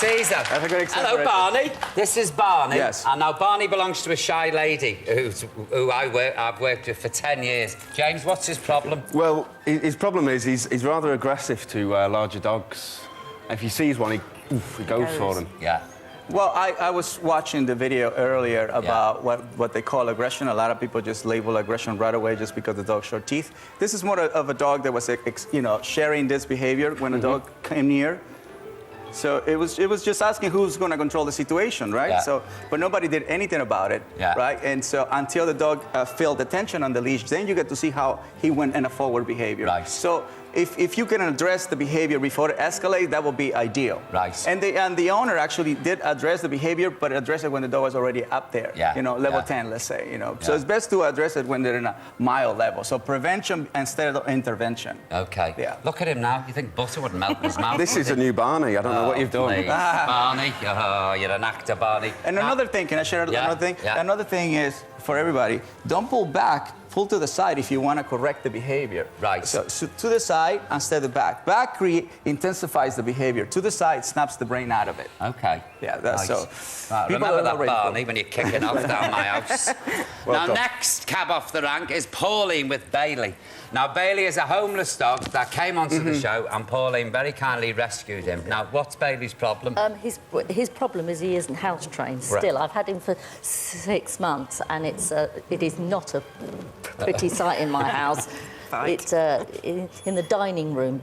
Cesar. That's a good example. Hello, Barney. This is Barney. Yes. And now Barney belongs to a shy lady who I've worked with for 10 years. James, what's his problem? Well, his problem is he's rather aggressive to larger dogs. If he sees one, he goes for them. Yeah. Well, I was watching the video earlier about what they call aggression. A lot of people just label aggression right away just because the dog showed teeth. This is more of a dog that was, sharing this behavior when a dog came near. So it was just asking who's going to control the situation, right? Yeah. So, but nobody did anything about it, right? And so until the dog felt the tension on the leash, then you get to see how he went in a forward behavior. Right. So if you can address the behavior before it escalates, that would be ideal. Right. And the owner actually did address the behavior, but address it when the dog was already up there. Yeah. Level 10, let's say. So it's best to address it when they're in a mild level. So prevention instead of intervention. Okay. Yeah. Look at him now. You think butter would melt in his mouth? This is a new Barney. I don't know what you've done. Please. Barney. Oh, you're an actor, Barney. And another thing, can I share another thing? Yeah. Another thing is, for everybody, don't pull back, pull to the side if you want to correct the behavior. Right. So to the side instead of back. Back intensifies the behavior. To the side snaps the brain out of it. Okay. Yeah, that's nice. so. Right, remember that, Barney, when you're kicking off down my house. Now, Welcome. next cab off the rank is Pauline with Bailey. Now, Bailey is a homeless dog that came onto the show, and Pauline very kindly rescued him. Now, what's Bailey's problem? His problem is he isn't house trained still. I've had him for 6 months, and it is not a pretty sight in my house. It's in the dining room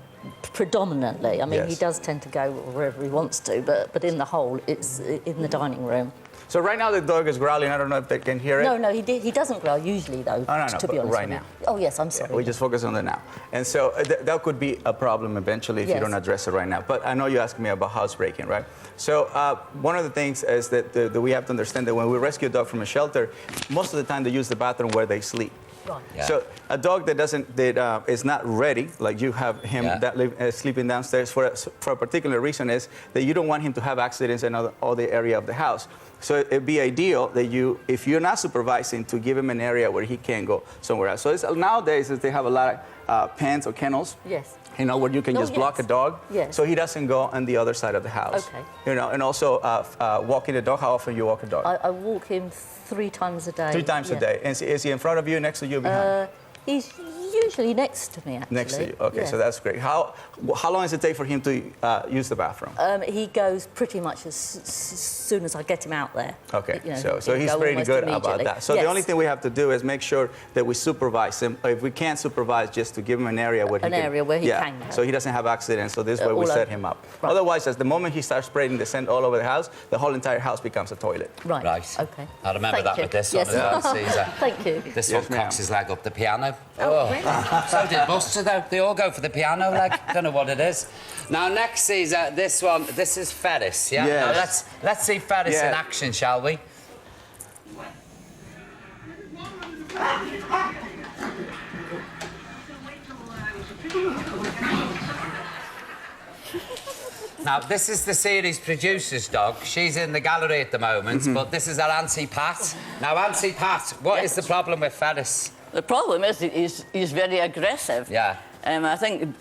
predominantly. I mean, he does tend to go wherever he wants to, but in the whole, it's in the dining room. So right now the dog is growling. I don't know if they can hear it. No, he doesn't growl usually, though, to be honest right with now. you. Oh, yes, I'm sorry. We just focus on the now. And so that could be a problem eventually if you don't address it right now. But I know you asked me about housebreaking, right? So one of the things is that we have to understand that when we rescue a dog from a shelter, most of the time they use the bathroom where they sleep. Right. Yeah. So a dog that is not ready, like you have him sleeping downstairs for a particular reason, is that you don't want him to have accidents in all the area of the house. So it'd be ideal that if you're not supervising, to give him an area where he can go somewhere else. So nowadays they have a lot of pens or kennels. Yes. Where you can just block a dog, so he doesn't go on the other side of the house. Okay. And also walking the dog. How often you walk a dog? I walk him 3 times a day. 3 times a day. And is he in front of you, next to you, behind? He's usually next to me, actually. Next to you. Okay, so that's great. How long does it take for him to use the bathroom? He goes pretty much as soon as I get him out there. Okay, so he's pretty good about that. So the only thing we have to do is make sure that we supervise him. If we can't supervise, just to give him an area where he can go. So he doesn't have accidents. So this is where we set him up. Right. Otherwise, as the moment he starts spreading the scent all over the house, the whole entire house becomes a toilet. Right. Okay. I remember that with this one as well, Cesar. Thank you. This one cocks his leg up the piano. Oh, really? So did Buster, though. They all go for the piano leg. Don't know what it is. Now, next, Cesar, this is Ferris, yeah? Yes. Now, let's see Ferris in action, shall we? Now, this is the series producer's dog. She's in the gallery at the moment, but this is our Auntie Pat. Now, Auntie Pat, what is the problem with Ferris? The problem is that he's very aggressive. Yeah. I think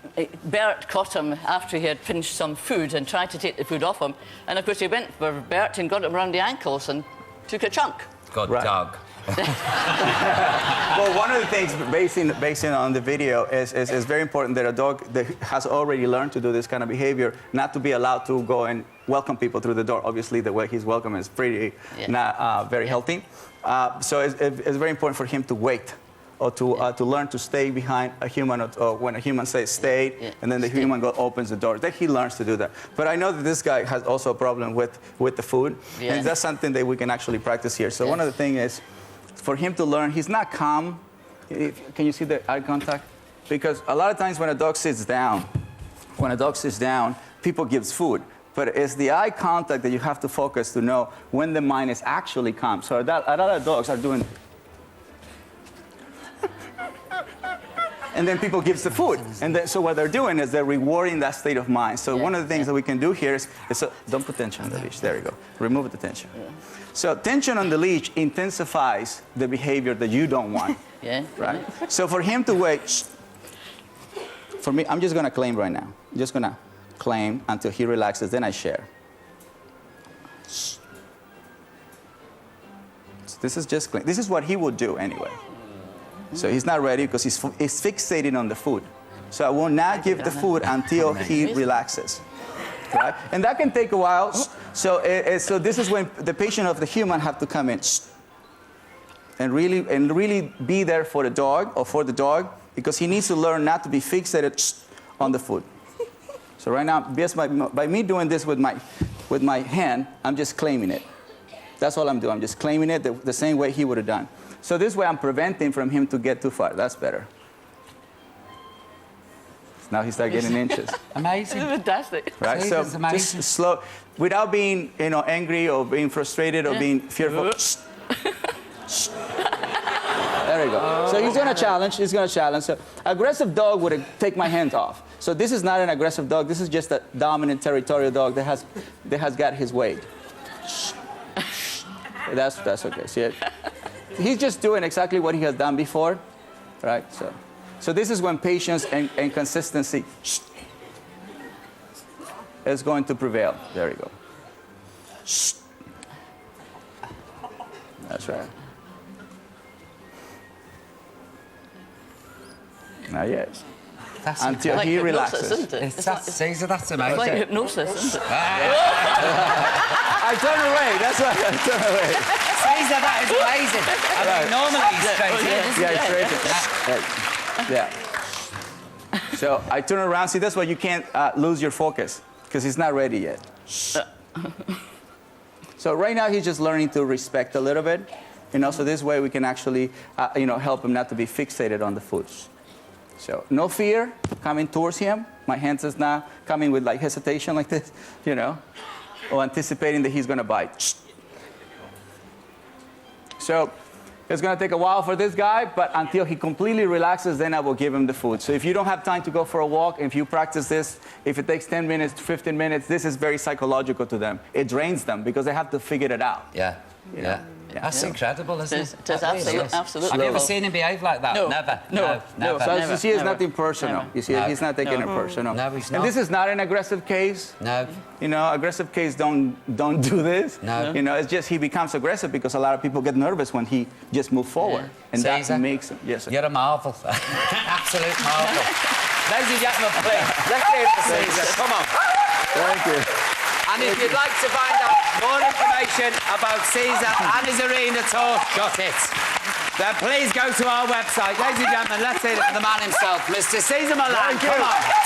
Bert caught him after he had finished some food and tried to take the food off him. And, of course, he went for Bert and got him around the ankles and took a chunk. Good dog. Well, one of the things, basing on the video, is very important that a dog that has already learned to do this kind of behavior, not to be allowed to go and welcome people through the door. Obviously, the way he's welcome is pretty not very healthy. So it's very important for him to wait, or to learn to stay behind a human, or when a human says stay, and then the human opens the door. Then he learns to do that. But I know that this guy has also a problem with the food, and that's something that we can actually practice here. So one of the things is, for him to learn, he's not calm. Can you see the eye contact? Because a lot of times when a dog sits down, people gives food. But it's the eye contact that you have to focus to know when the mind is actually calm. So a lot of dogs are doing... and then people gives the food. And then, so what they're doing is they're rewarding that state of mind. So one of the things that we can do here is don't put tension on the leash. There you go. Remove the tension. So tension on the leash intensifies the behavior that you don't want. Right? So for him to wait, for me, I'm just going to claim right now. I'm just going to claim until he relaxes, then I share. This is just clean. This is what he would do anyway. So he's not ready because he's fixated on the food. So I will not give the food until he relaxes. Right? And that can take a while. So this is when the patient of the human have to come in and really be there for the dog or for the dog, because he needs to learn not to be fixated on the food. So right now, just by me doing this with my hand, I'm just claiming it. That's all I'm doing. I'm just claiming it the same way he would have done. So this way I'm preventing from him to get too far. That's better. Now he starts getting inches. Amazing. Fantastic. Right? So just slow, without being angry or being frustrated or being fearful. There we go. So he's gonna challenge. So aggressive dog would take my hands off. So this is not an aggressive dog. This is just a dominant territorial dog that has got his way. That's okay. See it? He's just doing exactly what he has done before, right? So this is when patience and consistency is going to prevail. There we go. That's right. Not yet. That's until like he hypnosis, relaxes. isn't it? Caesar, that's amazing. It's like hypnosis, isn't it? I turn away. That's why I turn away. Caesar, that is amazing. I mean, normally he's straight in, isn't Yeah, straight. Yeah. So I turn around. See, that's why you can't lose your focus, because he's not ready yet. So right now he's just learning to respect a little bit, so this way we can actually, help him not to be fixated on the food. So no fear coming towards him. My hands is not coming with like hesitation like this, or anticipating that he's going to bite. So it's going to take a while for this guy, but until he completely relaxes, then I will give him the food. So if you don't have time to go for a walk, if you practice this, if it takes 10 minutes, 15 minutes, this is very psychological to them. It drains them because they have to figure it out. Yeah. Yeah. That's incredible, isn't it? It is absolutely. Have you ever seen him behave like that? No. Never. No. So as you see, it's Never. nothing personal. Never. You see, he's not taking it personal. No, he's And not. this is not an aggressive case. No. Aggressive case don't do this. No. It's just he becomes aggressive because a lot of people get nervous when he just moves forward. And Caesar, that makes him, yes, sir. You're a marvel. Absolute marvel. Ladies and gentlemen, please, let's hear it for Caesar. Come on. Thank you. And if you'd like to find out more information about Caesar and his arena tour, got it. Then please go to our website. Ladies and gentlemen, let's hear it for the man himself, Mr. Cesar Millan. Come on.